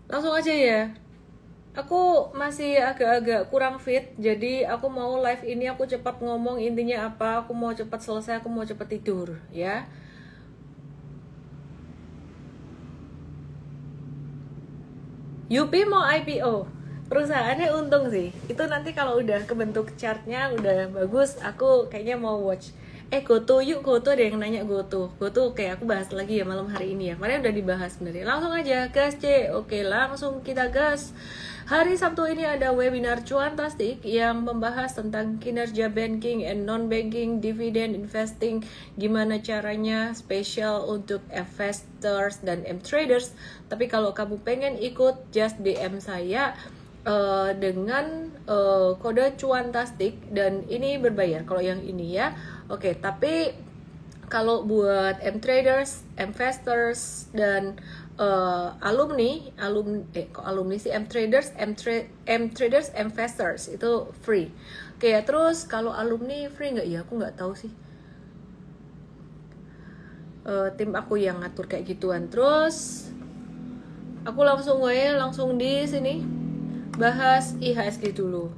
Langsung aja ya. Aku masih agak-agak kurang fit, jadi aku mau live ini aku cepat ngomong intinya apa, aku mau cepat selesai, aku mau cepat tidur ya. Yupi mau IPO, perusahaannya untung sih. Itu nanti kalau udah kebentuk chartnya udah bagus, aku kayaknya mau watch. Goto yuk, Goto ada yang nanya Goto. Goto oke, aku bahas lagi ya malam hari ini ya. Kemarin udah dibahas sebenarnya. Langsung aja gas C. Oke, langsung kita gas. Hari Sabtu ini ada webinar Cuantastik yang membahas tentang kinerja banking and non-banking dividend investing, gimana caranya spesial untuk investors dan traders. Tapi kalau kamu pengen ikut, just DM saya dengan kode Cuantastik dan ini berbayar kalau yang ini ya. Oke, tapi kalau buat traders, investors dan alumni sih traders, investors itu free. Oke ya, terus kalau alumni free nggak ya? Aku nggak tahu sih. Tim aku yang ngatur kayak gituan. Terus aku langsung di sini bahas IHSG dulu.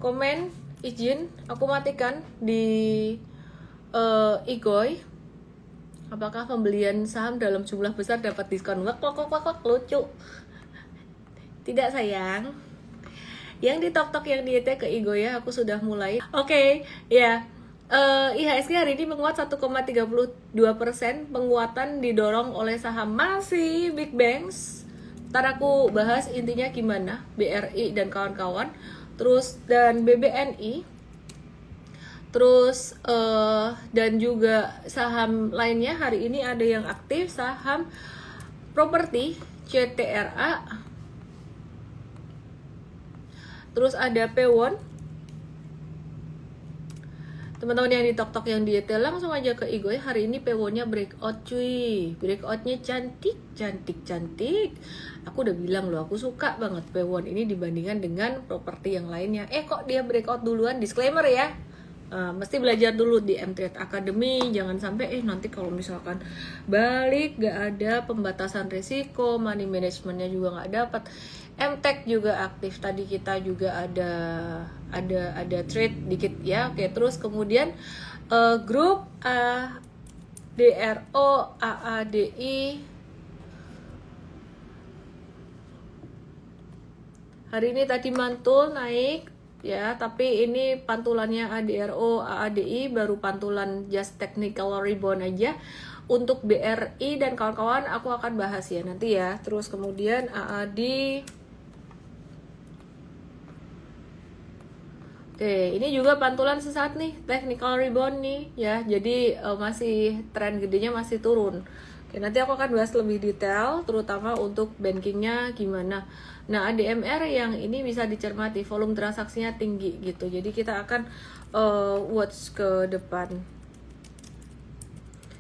Komen izin aku matikan di Igoy. Apakah pembelian saham dalam jumlah besar dapat diskon? Wak, lucu. Tidak sayang. Yang di tok yang di ke Igoy ya, aku sudah mulai. Oke, ya. IHSG hari ini menguat 1,32%. Penguatan didorong oleh saham masih Big Banks. Ntar aku bahas intinya gimana BRI dan kawan-kawan. Terus dan BBNI. Terus dan juga saham lainnya hari ini ada yang aktif, saham properti CTRA. Terus ada Pewon. Teman-teman yang di tok yang di detail langsung aja ke Igoy. Hari ini Pewonnya breakout cuy. Breakoutnya cantik. Aku udah bilang loh, aku suka banget Pewon ini dibandingkan dengan properti yang lainnya. Kok dia breakout duluan? Disclaimer ya. Mesti belajar dulu di M-Trade Academy, jangan sampai nanti kalau misalkan balik gak ada pembatasan risiko, money managementnya juga gak dapat. M-Tech juga aktif, tadi kita juga ada trade dikit ya. Oke, terus kemudian grup DRO AADI hari ini tadi mantul naik ya, tapi ini pantulannya ADRO, AADI baru pantulan just technical rebound aja. Untuk BRI dan kawan-kawan aku akan bahas ya nanti ya. Terus kemudian AAD. Oke, ini juga pantulan sesaat nih, technical rebound nih ya. Jadi masih tren gedenya masih turun. Oke, nanti aku akan bahas lebih detail terutama untuk bankingnya gimana. Nah, ADMR yang ini bisa dicermati, volume transaksinya tinggi gitu. Jadi kita akan watch ke depan.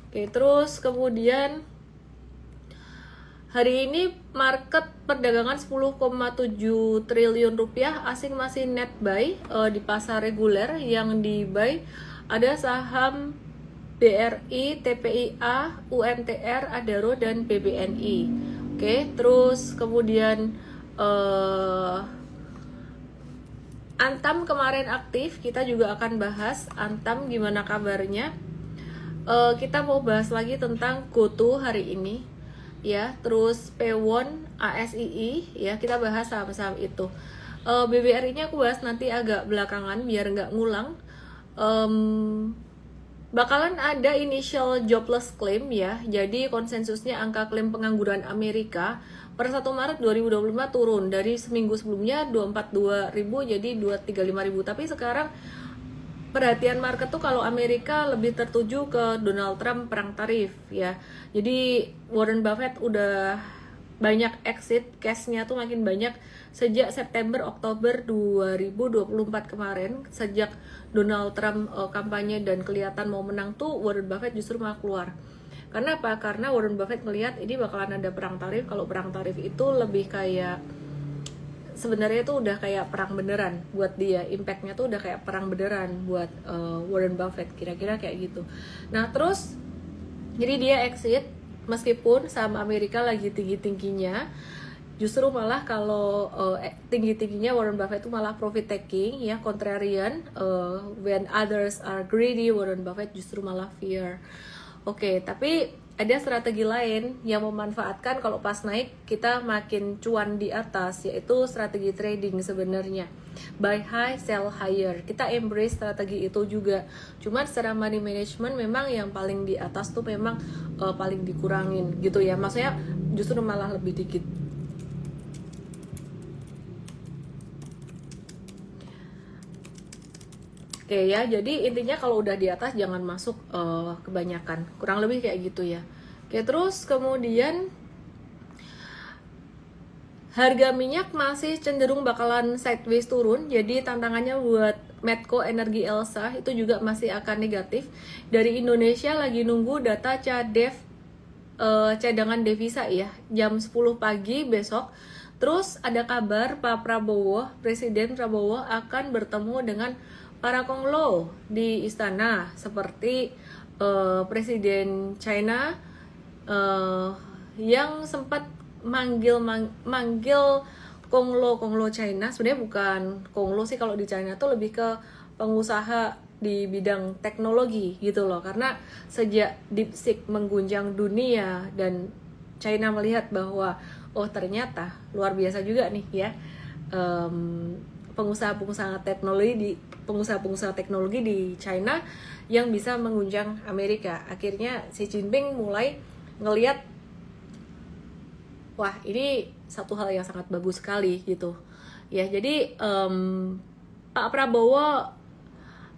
Oke, terus kemudian hari ini market perdagangan 10,7 triliun rupiah, asing masih net buy di pasar reguler. Yang di buy ada saham BRI, TPIA, UMTR, Adaro, dan BBNI. Oke, terus kemudian Antam kemarin aktif, kita juga akan bahas Antam gimana kabarnya. Kita mau bahas lagi tentang GoTo hari ini ya, terus Pewon, ASII ya, kita bahas saham-saham itu. BBRI-nya aku bahas nanti agak belakangan biar nggak ngulang. Bakalan ada initial jobless claim ya, jadi konsensusnya angka klaim pengangguran Amerika per 1 Maret 2025 turun dari seminggu sebelumnya 242.000 jadi 235.000. Tapi sekarang perhatian market tuh kalau Amerika lebih tertuju ke Donald Trump perang tarif ya. Jadi Warren Buffett udah banyak exit, cashnya tuh makin banyak sejak September Oktober 2024 kemarin. Sejak Donald Trump kampanye dan kelihatan mau menang tuh Warren Buffett justru malah keluar. Karena apa? Karena Warren Buffett ngelihat ini bakalan ada perang tarif. Kalau perang tarif itu lebih kayak sebenarnya itu udah kayak perang beneran buat dia, impactnya tuh udah kayak perang beneran buat Warren Buffett, kira-kira kayak gitu. Nah terus jadi dia exit meskipun saham Amerika lagi tinggi-tingginya Justru malah kalau tinggi-tingginya Warren Buffett itu malah profit taking ya, contrarian. When others are greedy, Warren Buffett justru malah fear. Oke, tapi ada strategi lain yang memanfaatkan kalau pas naik kita makin cuan di atas, yaitu strategi trading sebenarnya. Buy high, sell higher. Kita embrace strategi itu juga. Cuman secara money management memang yang paling di atas tuh memang paling dikurangin gitu ya. Maksudnya justru malah lebih dikit. Oke ya, jadi intinya kalau udah di atas jangan masuk kebanyakan. Kurang lebih kayak gitu ya. Oke, terus kemudian harga minyak masih cenderung bakalan sideways turun. Jadi tantangannya buat Medco Energi Elsa itu juga masih akan negatif. Dari Indonesia lagi nunggu data CADEV cadangan devisa ya, jam 10 pagi besok. Terus ada kabar Pak Prabowo, Presiden Prabowo akan bertemu dengan para konglo di istana, seperti Presiden China yang sempat manggil konglo China. Sebenarnya bukan konglo sih, kalau di China tuh lebih ke pengusaha di bidang teknologi gitu loh, karena sejak DeepSeek mengguncang dunia dan China melihat bahwa oh ternyata luar biasa juga nih ya, pengusaha-pengusaha teknologi di China yang bisa mengguncang Amerika. Akhirnya Xi Jinping mulai ngelihat, wah ini satu hal yang sangat bagus sekali gitu ya. Jadi Pak Prabowo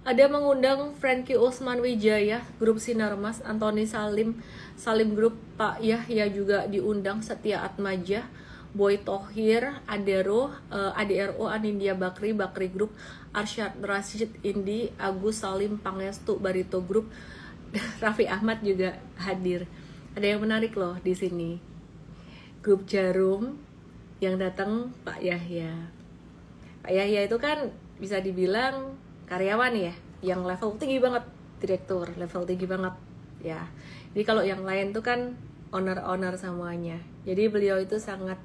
ada mengundang Frankie Osman Wijaya, Grup Sinarmas, Antoni Salim Group, Pak Yahya juga diundang, Setia Atmaja, Boy Thohir, ADRO, Anindya Bakri Group, Arsyad Rashid Indi, Agus Salim Pangestu Barito Group, Raffi Ahmad juga hadir. Ada yang menarik loh di sini. Grup Jarum yang datang Pak Yahya. Pak Yahya itu kan bisa dibilang karyawan ya, yang level tinggi banget, direktur level tinggi banget ya. Jadi kalau yang lain tuh kan owner semuanya. Jadi beliau itu sangat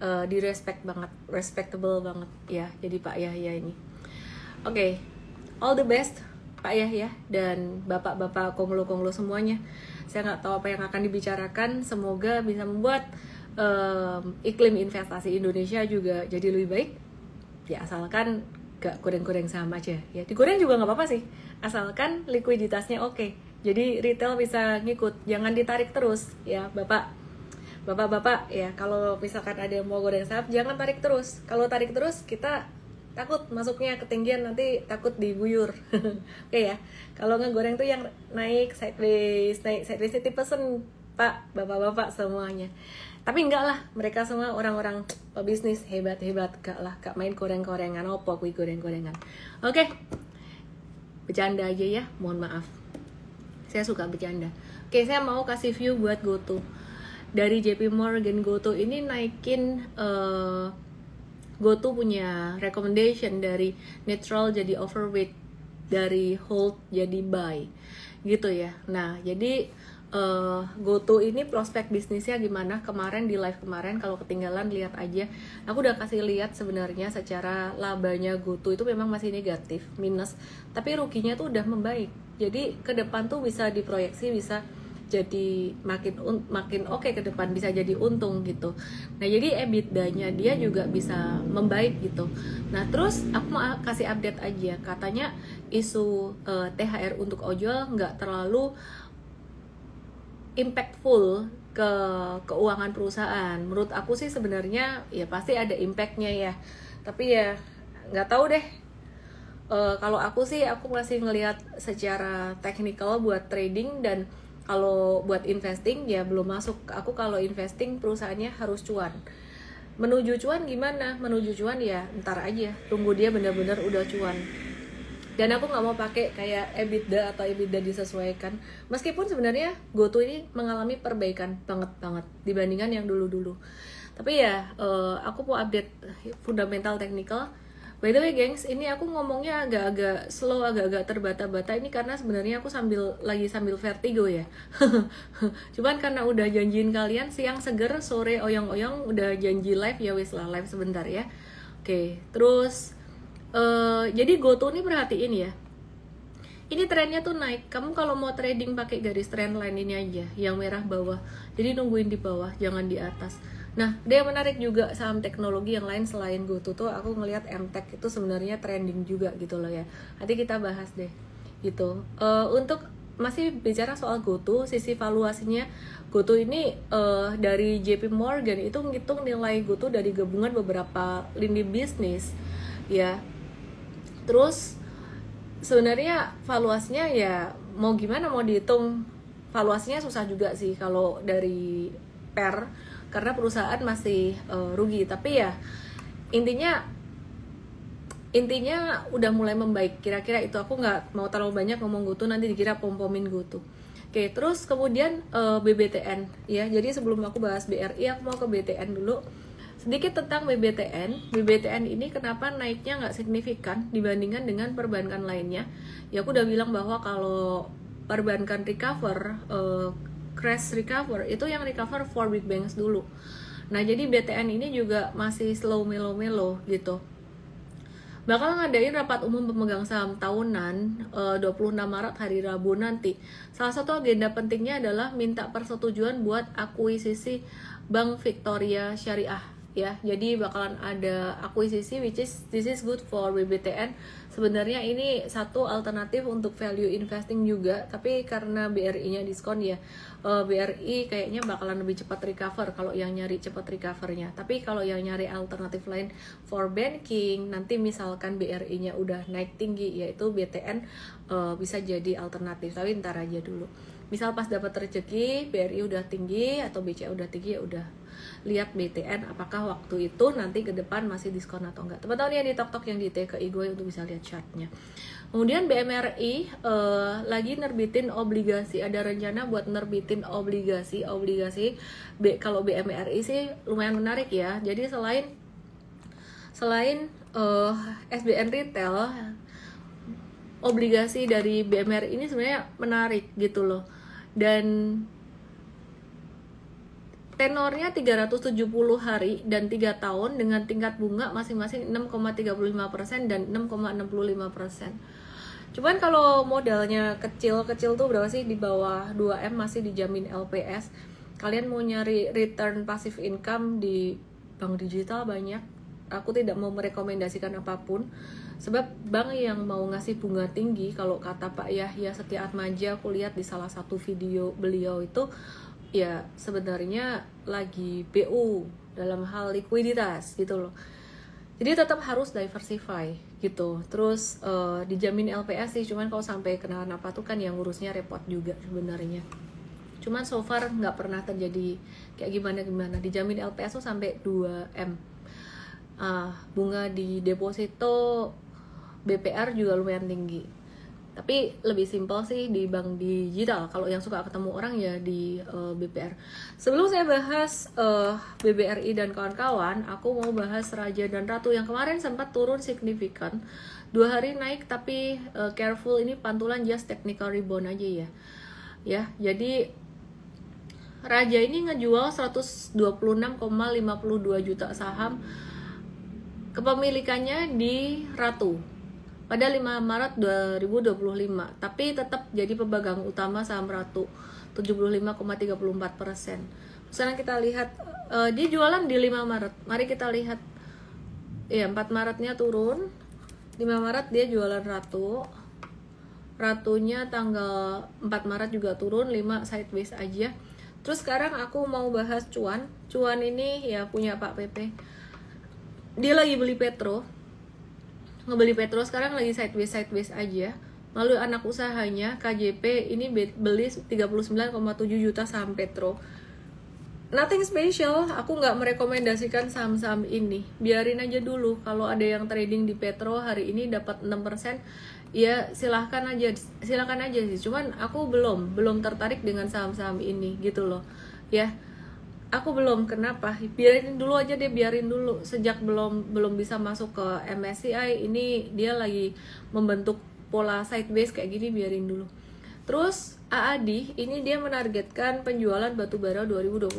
direspect banget, respectable banget ya. Jadi Pak Yahya ini. Oke, all the best Pak Yahya dan bapak-bapak konglo semuanya. Saya nggak tahu apa yang akan dibicarakan. Semoga bisa membuat iklim investasi Indonesia juga jadi lebih baik. Ya asalkan gak goreng-goreng saham aja ya. Digoreng juga nggak apa-apa sih, asalkan likuiditasnya oke. Jadi retail bisa ngikut, jangan ditarik terus ya bapak-bapak ya. Kalau misalkan ada yang mau goreng saham, jangan tarik terus. Kalau tarik terus kita takut masuknya ketinggian, nanti takut diguyur. Oke ya. Kalau ngegoreng tuh yang naik sideways itu pesen Pak, bapak-bapak semuanya. Tapi enggak lah, mereka semua orang-orang pebisnis hebat, gak main goreng-gorengan, opo kui goreng-gorengan. Oke. Bercanda aja ya, mohon maaf. Saya suka bercanda. Oke, saya mau kasih view buat GoTo. Dari JP Morgan, GoTo ini naikin GoTo punya recommendation dari neutral jadi overweight, dari hold jadi buy gitu ya. Nah, jadi GoTo ini prospek bisnisnya gimana? Kemarin di live kemarin, kalau ketinggalan lihat aja. Aku udah kasih lihat sebenarnya secara labanya GoTo itu memang masih negatif, minus, tapi ruginya tuh udah membaik. Jadi ke depan tuh bisa diproyeksi bisa jadi makin oke ke depan, bisa jadi untung gitu. Nah, jadi EBITDA-nya dia juga bisa membaik gitu. Nah, terus aku mau kasih update aja. Katanya isu THR untuk ojol nggak terlalu impactful ke keuangan perusahaan. Menurut aku sih sebenarnya ya pasti ada impactnya ya, tapi ya nggak tahu deh. Kalau aku sih aku masih ngelihat secara technical buat trading, dan kalau buat investing ya belum masuk. Aku kalau investing perusahaannya harus cuan. Menuju cuan gimana? Menuju cuan ya ntar aja, tunggu dia benar-benar udah cuan. Dan aku nggak mau pakai kayak EBITDA atau EBITDA disesuaikan. Meskipun sebenarnya GoTo ini mengalami perbaikan banget dibandingkan yang dulu-dulu. Tapi ya aku mau update fundamental technical. By the way gengs, ini aku ngomongnya agak-agak slow, agak-agak terbata-bata. Ini karena sebenarnya aku lagi sambil vertigo ya. Cuman karena udah janjiin kalian siang seger, sore oyong-oyong, udah janji live ya wis lah, live sebentar ya. Oke, terus jadi GoTo ini perhatiin ya. Ini trennya tuh naik. Kamu kalau mau trading pakai garis trendline ini aja, yang merah bawah. Jadi nungguin di bawah, jangan di atas. Nah, dia menarik juga saham teknologi yang lain selain GoTo tuh aku ngelihat MTech itu sebenarnya trending juga gitu loh ya. Nanti kita bahas deh gitu. Untuk masih bicara soal GoTo, sisi valuasinya GoTo ini dari JP Morgan itu ngitung nilai GoTo dari gabungan beberapa lini bisnis ya. Terus sebenarnya valuasinya ya mau gimana, mau dihitung valuasinya susah juga sih kalau dari per, karena perusahaan masih rugi. Tapi ya intinya udah mulai membaik, kira-kira itu. Aku nggak mau terlalu banyak ngomong GoTo, nanti dikira pom-pomin GoTo. Oke, terus kemudian BBTN ya. Jadi sebelum aku bahas BRI, aku mau ke BTN dulu. Sedikit tentang BBTN. BBTN ini kenapa naiknya nggak signifikan dibandingkan dengan perbankan lainnya. Ya aku udah bilang bahwa kalau perbankan recover, crash recover, itu yang recover for big banks dulu. Nah jadi BTN ini juga masih slow melo-melo gitu. Bakal ngadain rapat umum pemegang saham tahunan 26 Maret hari Rabu nanti. Salah satu agenda pentingnya adalah minta persetujuan buat akuisisi Bank Victoria Syariah ya. Jadi bakalan ada akuisisi, which is this is good for BBTN. Sebenarnya ini satu alternatif untuk value investing juga, tapi karena BRI-nya diskon ya, BRI kayaknya bakalan lebih cepat recover kalau yang nyari cepat recovernya. Tapi kalau yang nyari alternatif lain for banking, nanti misalkan BRI-nya udah naik tinggi, yaitu BTN bisa jadi alternatif. Tapi ntar aja dulu. Misal pas dapat rezeki, BRI udah tinggi atau BCA udah tinggi, ya udah lihat BTN apakah waktu itu nanti ke depan masih diskon atau enggak. Teman-teman yang di TokTok yang di TKI gue untuk bisa lihat chartnya. Kemudian BMRI lagi nerbitin obligasi, ada rencana buat nerbitin obligasi. Kalau BMRI sih lumayan menarik ya. Jadi selain SBN Retail, obligasi dari BMRI ini sebenarnya menarik gitu loh. Dan tenornya 370 hari dan 3 tahun dengan tingkat bunga masing-masing 6,35% dan 6,65%. Cuman kalau modalnya kecil tuh berapa sih, di bawah 2M masih dijamin LPS. Kalian mau nyari return passive income di bank digital banyak. Aku tidak mau merekomendasikan apapun, sebab bank yang mau ngasih bunga tinggi, kalau kata Pak Yahya Setiatmaja, aku lihat di salah satu video beliau itu ya sebenarnya lagi BU dalam hal likuiditas gitu loh. Jadi tetap harus diversify gitu. Terus dijamin LPS sih, cuman kalau sampai kena apa tuh kan yang ngurusnya repot juga sebenarnya. Cuman so far nggak pernah terjadi kayak gimana. Dijamin LPS tuh sampai 2M. Bunga di deposito BPR juga lumayan tinggi. Tapi lebih simpel sih di bank digital. Kalau yang suka ketemu orang ya di BPR. Sebelum saya bahas BBRI dan kawan-kawan, aku mau bahas Raja dan Ratu yang kemarin sempat turun signifikan. 2 hari naik tapi careful, ini pantulan just technical rebound aja ya. Ya, jadi Raja ini ngejual 126,52 juta saham. Kepemilikannya di Ratu pada 5 Maret 2025, tapi tetap jadi pemegang utama saham Ratu 75,34%. Sekarang kita lihat dia jualan di 5 Maret. Mari kita lihat ya, 4 Maretnya turun, 5 Maret dia jualan Ratunya tanggal 4 Maret juga turun, 5 sideways aja. Terus sekarang aku mau bahas Cuan ini ya punya Pak Pepe. Dia lagi ngebeli Petro sekarang lagi sideways aja. Lalu anak usahanya KJP ini beli 39,7 juta saham Petro. Nothing special, aku nggak merekomendasikan saham-saham ini. Biarin aja dulu. Kalau ada yang trading di Petro hari ini dapat 6%, ya silahkan aja sih. Cuman aku belum tertarik dengan saham-saham ini gitu loh. Ya. Aku belum, kenapa? Biarin dulu aja deh, biarin dulu. Sejak belum bisa masuk ke MSCI, ini dia lagi membentuk pola sideways kayak gini, biarin dulu. Terus AAD ini dia menargetkan penjualan batubara 2025.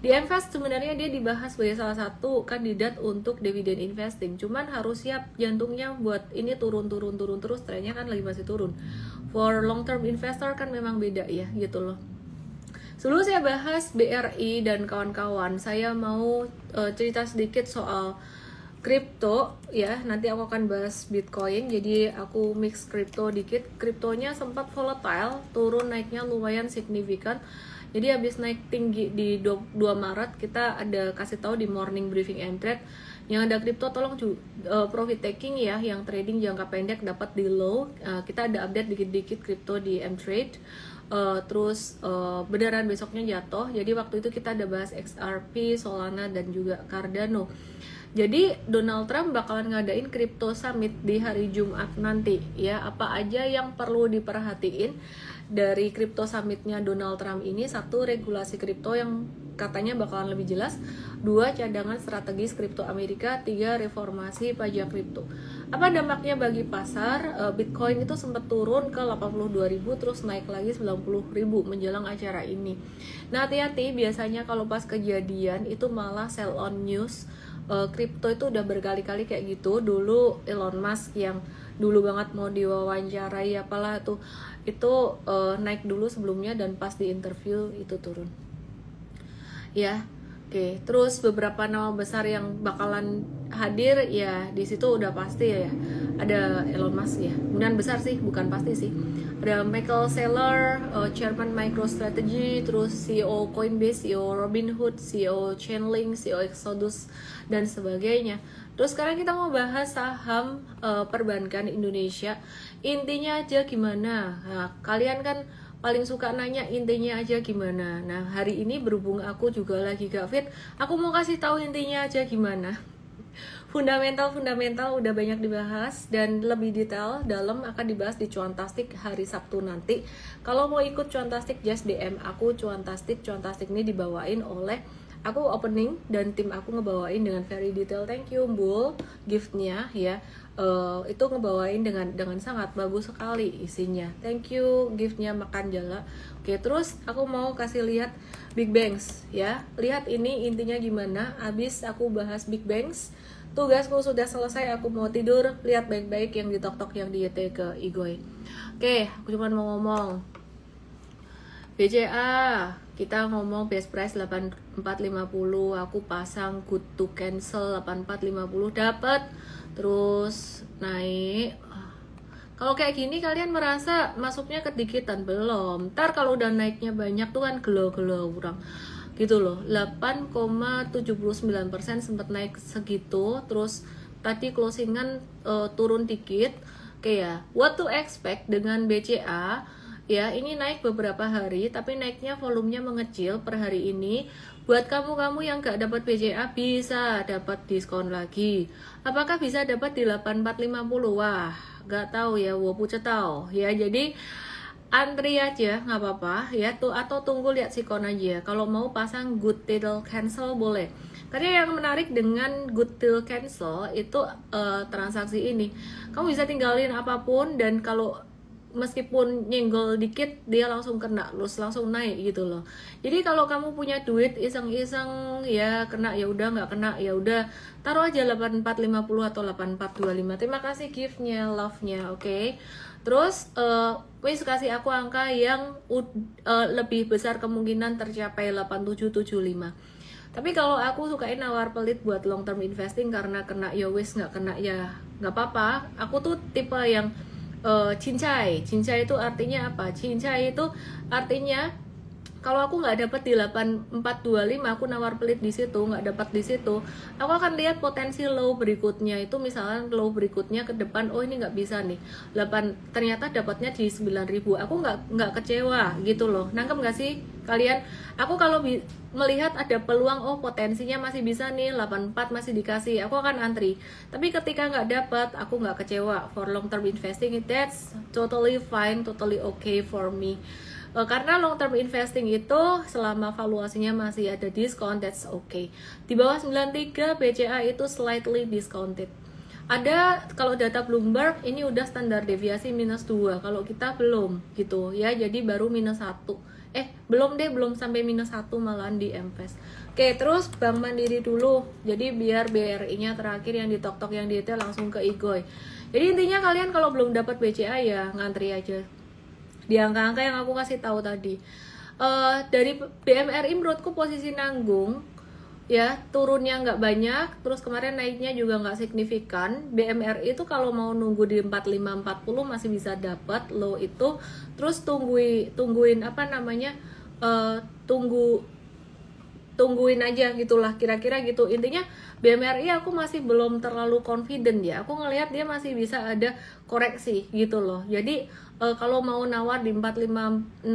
Di Invest sebenarnya dia dibahas sebagai salah satu kandidat untuk dividen investing. Cuman harus siap jantungnya buat ini turun terus, trennya kan lagi masih turun. For long term investor kan memang beda ya gitu loh. Sebelum saya bahas BRI dan kawan-kawan, saya mau cerita sedikit soal kripto ya. Nanti aku akan bahas Bitcoin, jadi aku mix kripto dikit. Kriptonya sempat volatile, turun naiknya lumayan signifikan. Jadi habis naik tinggi di 2 Maret, kita ada kasih tahu di morning briefing and trade. Yang ada kripto tolong profit taking ya, yang trading jangka pendek dapat di low. Kita ada update dikit-dikit kripto di M-Trade. Terus beneran besoknya jatuh. Jadi waktu itu kita ada bahas XRP, Solana dan juga Cardano. Jadi Donald Trump bakalan ngadain Crypto Summit di hari Jumat nanti ya. Apa aja yang perlu diperhatiin dari Crypto Summitnya Donald Trump ini? 1, regulasi kripto yang katanya bakalan lebih jelas. 2, cadangan strategis kripto Amerika. 3, reformasi pajak kripto. Apa dampaknya bagi pasar? Bitcoin itu sempat turun ke 82.000 terus naik lagi 90.000 menjelang acara ini. Nah, hati-hati, biasanya kalau pas kejadian itu malah sell on news. Kripto itu udah berkali-kali kayak gitu. Dulu Elon Musk yang dulu banget mau diwawancarai apalah tuh, itu naik dulu sebelumnya dan pas di interview itu turun ya. Oke, terus beberapa nama besar yang bakalan hadir ya di situ udah pasti ya. Ada Elon Musk ya, kemudian besar sih, bukan pasti sih. Ada Michael Saylor, Chairman MicroStrategy, terus CEO Coinbase, CEO Robinhood, CEO Chainlink, CEO Exodus dan sebagainya. Terus sekarang kita mau bahas saham perbankan Indonesia. Intinya aja gimana? Nah, kalian kan paling suka nanya intinya aja gimana. Nah, hari ini berhubung aku juga lagi gak fit, aku mau kasih tahu intinya aja gimana. Fundamental udah banyak dibahas dan lebih detail dalam akan dibahas di Cuantastik hari Sabtu nanti. Kalau mau ikut Cuantastik just DM aku Cuantastik. Cuantastik ini dibawain oleh aku opening dan tim aku ngebawain dengan very detail. Thank you Mbul giftnya ya. Itu ngebawain dengan sangat bagus sekali isinya. Thank you giftnya makan jala. Oke, terus aku mau kasih lihat Big Bangs ya. Lihat ini intinya gimana. Abis aku bahas Big Bangs, tugasku sudah selesai, aku mau tidur. Lihat baik-baik yang di tok-tok yang di YT ke Igoy. Oke, aku cuma mau ngomong BCA, kita ngomong best price 8450, aku pasang good to cancel 8450 dapat, terus naik. Kalau kayak gini kalian merasa masuknya kedikitan belum? Ntar kalau udah naiknya banyak tuh kan gelo-gelo kurang gitu loh. 8,79% sempat naik segitu, terus tadi closingan turun dikit. Oke ya, what to expect dengan BCA? Ya, ini naik beberapa hari, tapi naiknya volumenya mengecil per hari ini. Buat kamu-kamu yang gak dapat BCA, bisa dapat diskon lagi. Apakah bisa dapat di 8450? Wah, gak tahu ya, wopu cetau. Ya, jadi antri aja, nggak apa-apa ya tuh, atau tunggu lihat sikon aja. Kalau mau pasang good till cancel boleh. Karena yang menarik dengan good till cancel itu transaksi ini, kamu bisa tinggalin apapun dan kalau meskipun nyenggol dikit dia langsung kena, terus langsung naik gitu loh. Jadi kalau kamu punya duit iseng-iseng ya kena ya udah, nggak kena ya udah, taruh aja 8450 atau 8425. Terima kasih giftnya, love-nya, oke. Terus wis kasih aku angka yang lebih besar kemungkinan tercapai 8775. Tapi kalau aku sukain nawar pelit buat long term investing karena kena ya wis, nggak kena ya nggak apa-apa. Aku tuh tipe yang cincai itu artinya apa? Cincai itu artinya kalau aku nggak dapat di 8425, aku nawar pelit di situ, nggak dapat di situ, aku akan lihat potensi low berikutnya. Itu misalnya low berikutnya ke depan, oh ini nggak bisa nih 8, ternyata dapatnya di 9000, aku nggak kecewa gitu loh. Nangkep nggak sih kalian? Aku kalau melihat ada peluang, oh potensinya masih bisa nih 84 masih dikasih, aku akan antri. Tapi ketika nggak dapat, aku nggak kecewa. For long term investing, that's totally fine, totally okay for me. Karena long term investing itu selama valuasinya masih ada diskon, that's okay. Di bawah 93 BCA itu slightly discounted. Ada kalau data Bloomberg ini udah standar deviasi -2, kalau kita belum gitu ya, jadi baru -1. Belum deh, belum sampai -1 malahan di MFES. Oke, terus Bank Mandiri dulu. Jadi biar BRI-nya terakhir yang di tok-tok yang detail langsung ke Igoy. Jadi intinya kalian kalau belum dapat BCA ya ngantri aja di angka-angka yang aku kasih tahu tadi. Dari BMRI menurutku posisi nanggung ya, turunnya nggak banyak, terus kemarin naiknya juga nggak signifikan. BMRI itu kalau mau nunggu di 45-40 masih bisa dapat low itu, terus tungguin apa namanya, tungguin aja gitulah kira-kira gitu. Intinya BMRI aku masih belum terlalu confident ya, aku ngelihat dia masih bisa ada koreksi gitu loh. Jadi kalau mau nawar di 45-60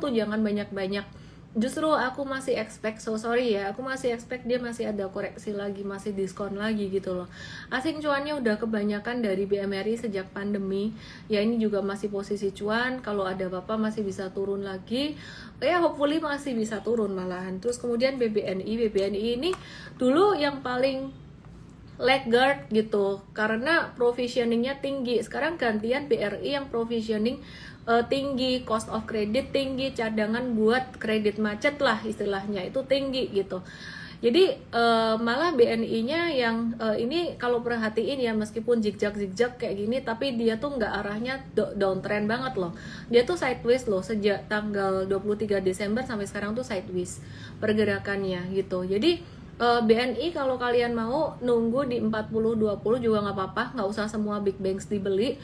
tuh jangan banyak-banyak. Justru aku masih expect, aku masih expect dia masih ada koreksi lagi, masih diskon lagi gitu loh. Asing cuannya udah kebanyakan dari BMRI sejak pandemi ya, ini juga masih posisi cuan, kalau ada apa-apa masih bisa turun lagi ya, hopefully masih bisa turun malahan. Terus kemudian BBNI ini dulu yang paling laggard gitu karena provisioningnya tinggi, sekarang gantian BRI yang provisioning tinggi, cost of credit tinggi, cadangan buat kredit macet lah istilahnya itu tinggi gitu. Jadi malah BNI-nya yang ini kalau perhatiin ya, meskipun zigzag kayak gini, tapi dia tuh nggak arahnya downtrend banget loh. Dia tuh sideways loh sejak tanggal 23 Desember sampai sekarang tuh sideways pergerakannya gitu. Jadi BNI kalau kalian mau nunggu di 40-20 juga nggak apa-apa, nggak usah semua big banks dibeli.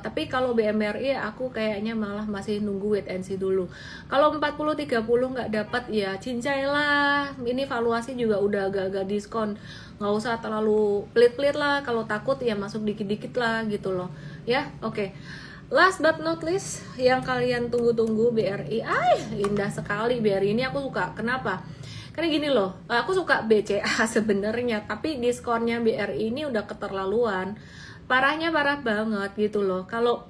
Tapi kalau BMRI aku kayaknya malah masih nunggu wait and see dulu. Kalau 40-30 nggak dapat ya cincai lah, ini valuasi juga udah agak-agak diskon, nggak usah terlalu pelit-pelit lah, kalau takut ya masuk dikit-dikit lah gitu loh ya. Oke. Last but not least yang kalian tunggu-tunggu BRI. Indah sekali BRI ini, aku suka. Kenapa? Karena gini loh, aku suka BCA sebenarnya, tapi diskonnya BRI ini udah keterlaluan, parah banget gitu loh. Kalau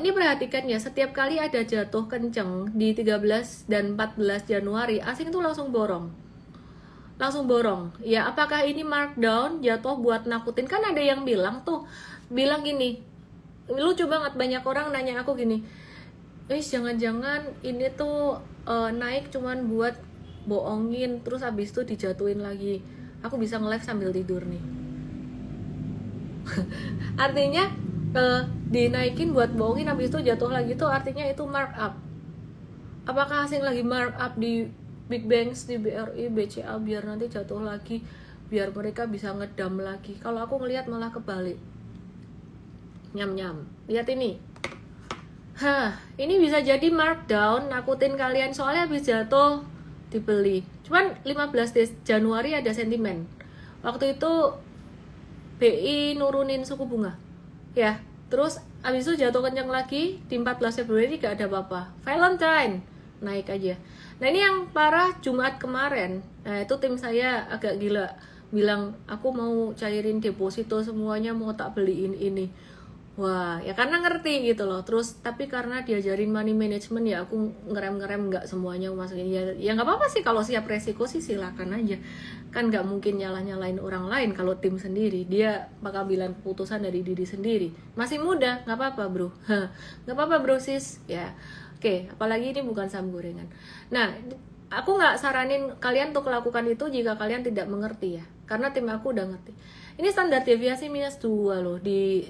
ini perhatikan ya, setiap kali ada jatuh kenceng di 13 dan 14 Januari, asing tuh langsung borong ya. Apakah ini markdown jatuh buat nakutin? Kan ada yang bilang gini, lucu banget, banyak orang nanya aku gini, jangan-jangan ini tuh naik cuman buat bohongin, terus abis itu dijatuhin lagi. Aku bisa nge-live sambil tidur nih. Artinya dinaikin buat bohongin, abis itu jatuh lagi, tuh artinya itu markup. Apakah asing lagi markup di big banks, di BRI, BCA biar nanti jatuh lagi, biar mereka bisa ngedam lagi? Kalau aku ngelihat malah kebalik. Nyam. Lihat ini. Ini bisa jadi markdown, nakutin kalian, soalnya habis jatuh dibeli. Cuman 15 Januari ada sentimen. Waktu itu BI nurunin suku bunga. Ya, terus abis itu jatuh kencang lagi di 14 Februari gak ada apa-apa. Valentine naik aja. Nah, ini yang parah Jumat kemarin. Nah, itu tim saya agak gila. Bilang, aku mau cairin deposito semuanya, mau tak beliin ini. Wah, ya karena ngerti gitu loh. Terus tapi karena diajarin money management ya, aku ngerem nggak semuanya masukin. Ya nggak apa-apa sih, kalau siap resiko sih silakan aja. Kan nggak mungkin nyalain orang lain. Kalau tim sendiri dia bakal bilang keputusan dari diri sendiri. Masih muda, nggak apa-apa bro. Nggak apa-apa bro sis. Ya, oke. Apalagi ini bukan saham gorengan. Nah, aku nggak saranin kalian untuk melakukan itu jika kalian tidak mengerti ya. Karena tim aku udah ngerti. Ini standar deviasi -2 loh di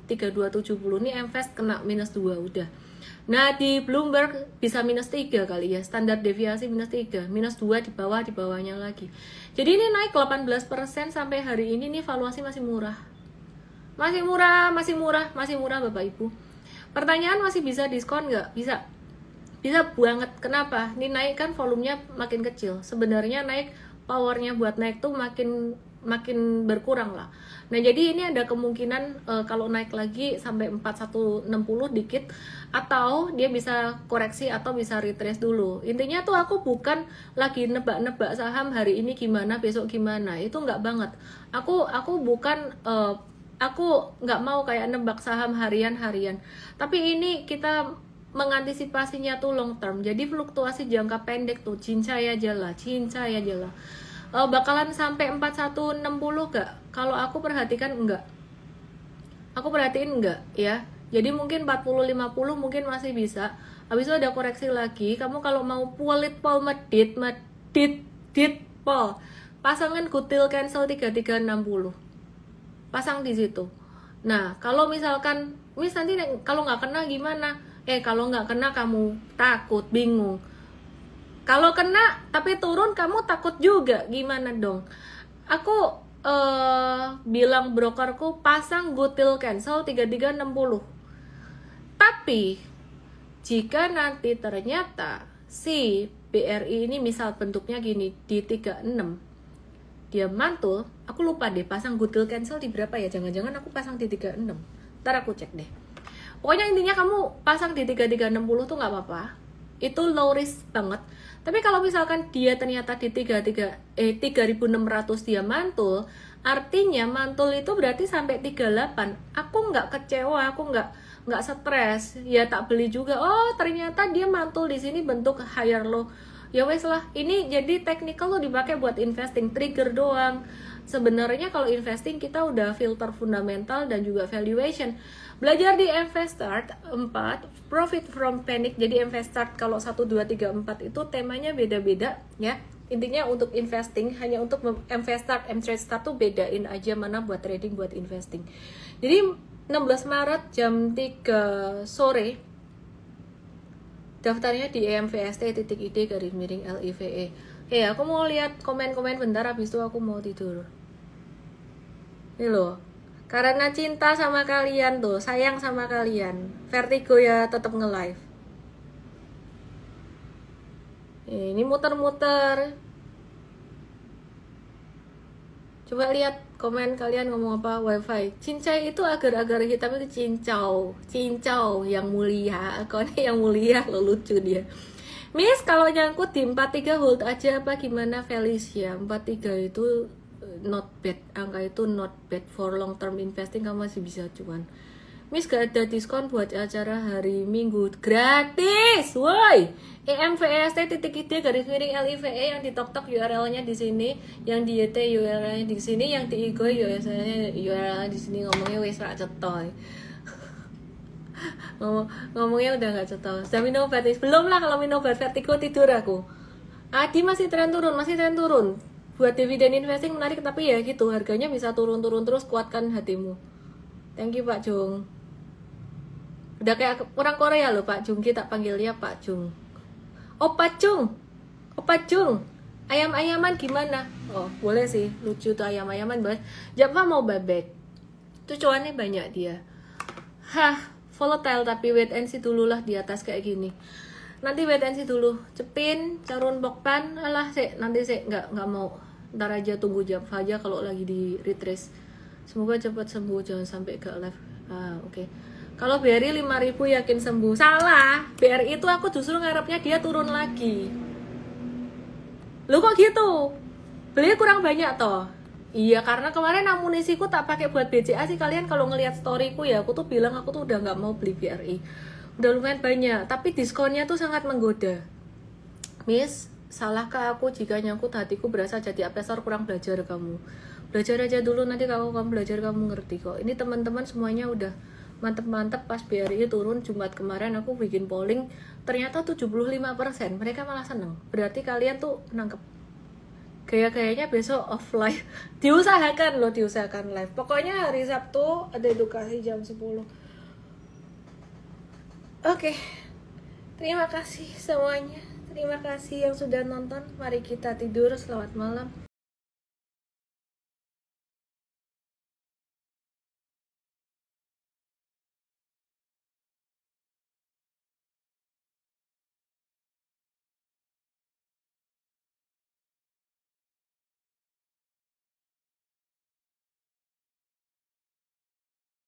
3270. Ini MFES kena -2 udah. Nah, di Bloomberg bisa -3 kali ya. Standar deviasi -3, -2 di bawahnya lagi. Jadi ini naik 18% sampai hari ini. Nih valuasi masih murah. Masih murah Bapak Ibu. Pertanyaan, masih bisa diskon nggak? Bisa banget. Kenapa? Ini naik kan volumenya makin kecil. Sebenarnya naik, powernya buat naik tuh makin berkurang lah. Nah, jadi ini ada kemungkinan kalau naik lagi sampai 4160 dikit, atau dia bisa koreksi atau bisa retrace dulu. Intinya tuh aku bukan lagi nebak-nebak saham hari ini gimana, besok gimana. Itu nggak banget. Aku bukan aku nggak mau kayak nebak saham harian. Tapi ini kita mengantisipasinya tuh long term. Jadi fluktuasi jangka pendek tuh cincai aja lah. Bakalan sampai 4160 gak? Kalau aku perhatikan enggak. Aku perhatiin enggak ya. Jadi mungkin 40-50 mungkin masih bisa. Habis itu ada koreksi lagi. Kamu kalau mau pulit pol medit pol. Pasangan kutil cancel 3360. Pasang di situ. Nah, kalau misalkan nanti kalau nggak kena gimana? Kalau nggak kena kamu takut, bingung. Kalau kena tapi turun kamu takut juga, gimana dong? Aku bilang brokerku pasang gutil cancel 3360. Tapi jika nanti ternyata si BRI ini misal bentuknya gini di 36, dia mantul, aku lupa deh pasang gutil cancel di berapa ya, jangan-jangan aku pasang di 36. Ntar aku cek deh. Pokoknya intinya kamu pasang di 3360 tuh nggak apa-apa, itu low risk banget. Tapi kalau misalkan dia ternyata di 3600 dia mantul, artinya mantul itu berarti sampai 38. Aku nggak kecewa, aku nggak stres, ya tak beli juga. Oh ternyata dia mantul di sini bentuk higher low, ya wes lah. Ini jadi technical tuh dipakai buat investing, trigger doang. Sebenarnya kalau investing kita udah filter fundamental dan juga valuation. Belajar di Investart 4 Profit from Panic. Jadi Investart kalau 1, 2, 3, 4 itu temanya beda-beda ya. Intinya untuk investing, hanya untuk Investart, M-Trade tuh bedain aja mana buat trading, buat investing. Jadi 16 Maret jam 3 sore daftarnya di emvst.id _LIVE. Aku mau lihat komen-komen bentar, habis itu aku mau tidur. Ini loh, karena cinta sama kalian tuh, sayang sama kalian, Vertigo ya tetap nge-live. Ini muter-muter. Coba lihat komen kalian ngomong apa. Wifi cincai itu agar-agar hitam itu cincau yang mulia. Akunnya yang mulia, lo lucu dia. Miss, kalau nyangkut di 43 hold aja apa gimana Felicia? 43 itu not bad, angka itu not bad for long term investing, kamu masih bisa cuan. Miss, gak ada diskon buat acara hari Minggu gratis, woi. emvst.id _LIVE yang di tok URL-nya di sini, yang di YT URL-nya di sini, yang di Igo URL-nya di sini. Ngomongnya wes rak cetoy. Ngomongnya udah nggak cetoy. Sudah minum obat? Belum lah, kalau minum obat vertigo tidur aku. Adi masih tren turun. Buat dividen investing menarik, tapi ya gitu, harganya bisa turun-turun terus. Kuatkan hatimu. Thank you Pak Jung. Udah kayak orang Korea loh Pak Jung, kita panggil dia Pak Jung. Opa Jung. Ayam-ayaman gimana? Oh boleh sih, lucu tuh ayam-ayaman banget. Japa mau bebek. Tuh cuannya banyak dia. Volatile tapi wait and see dulu lah di atas kayak gini. Nanti wait and see dulu. Cepin, carun bokpan, nanti nggak mau. Ntar aja tunggu jam aja kalau lagi di retrace. Semoga cepat sembuh, jangan sampai ke live. Oke. Kalau BRI 5.000 yakin sembuh. Salah. BRI itu aku justru ngarepnya dia turun lagi. Lu kok gitu? Beli kurang banyak toh. Iya, karena kemarin amunisiku tak pakai buat BCA sih. Kalian kalau ngelihat storyku ya, aku tuh bilang aku tuh udah nggak mau beli BRI. Udah lumayan banyak, tapi diskonnya tuh sangat menggoda. Miss, salahkah aku jika nyangkut hatiku berasa jadi investor? Kurang belajar kamu. Belajar aja dulu, nanti kalau kamu belajar kamu ngerti kok. Ini teman-teman semuanya udah mantep-mantep. Pas BRI turun Jumat kemarin aku bikin polling, ternyata 75% mereka malah seneng. Berarti kalian tuh nangkep. Gaya-gayanya besok off live. Diusahakan live. Pokoknya hari Sabtu ada edukasi jam 10. Oke. Terima kasih semuanya. Terima kasih yang sudah nonton. Mari kita tidur. Selamat malam.